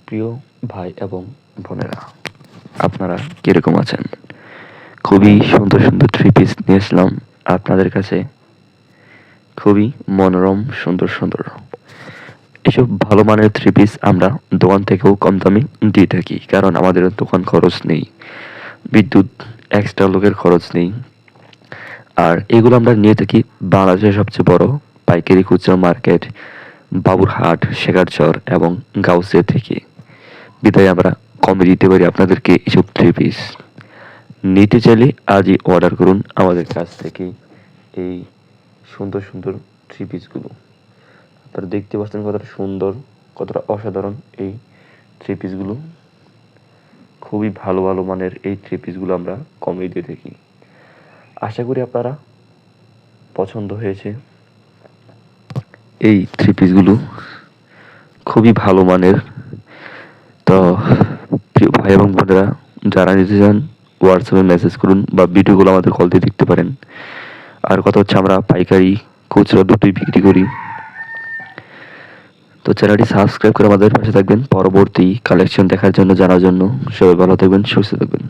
প্রিয় ভাই এবং বোনেরা, আপনারা কিরকম আছেন? খুবই সুন্দর সুন্দর থ্রি পিস নিয়ে আসলাম আপনাদের কাছে। খুবই মনোরম, সুন্দর সুন্দর এসব ভালো মানের থ্রি পিস আমরা দোকান থেকেও কম দামে দিয়ে থাকি, কারণ আমাদের দোকান খরচ নেই, বিদ্যুৎ এক্সট্রা লোকের খরচ নেই। আর এগুলো আমরা নিয়ে থাকি বাংলাদেশের সবচেয়ে বড় পাইকারি খুচরা মার্কেট বাবুরহাট, শেখারচর এবং গাউসিয়া থেকে। বিধায় আমরা কমে দিতে পারি আপনাদেরকে এসব থ্রি পিস। নিতে চাইলে আজই অর্ডার করুন আমাদের কাছ থেকে এই সুন্দর সুন্দর থ্রি পিসগুলো। আপনারা দেখতে পাচ্ছেন কতটা সুন্দর, কতটা অসাধারণ এই থ্রি পিসগুলো। খুবই ভালো ভালো মানের এই থ্রি পিসগুলো আমরা কমে দিয়ে থাকি। আশা করি আপনারা পছন্দ হয়েছে। এই থ্রি পিসগুলো খুবই ভালো মানের। তো প্রিয় ভাই এবং বোনেরা, যারা নিতে চান হোয়াটসঅ্যাপে মেসেজ করুন বা ভিডিওগুলো আমাদের কল দিয়ে দেখতে পারেন। আর কথা হচ্ছে, আমরা পাইকারি খুচরা দুটোই বিক্রি করি। তো চ্যানেলটি সাবস্ক্রাইব করে আমাদের পাশে থাকবেন পরবর্তী কালেকশন দেখার জন্য, জানার জন্য। সবাই ভালো থাকবেন, সুস্থ থাকবেন।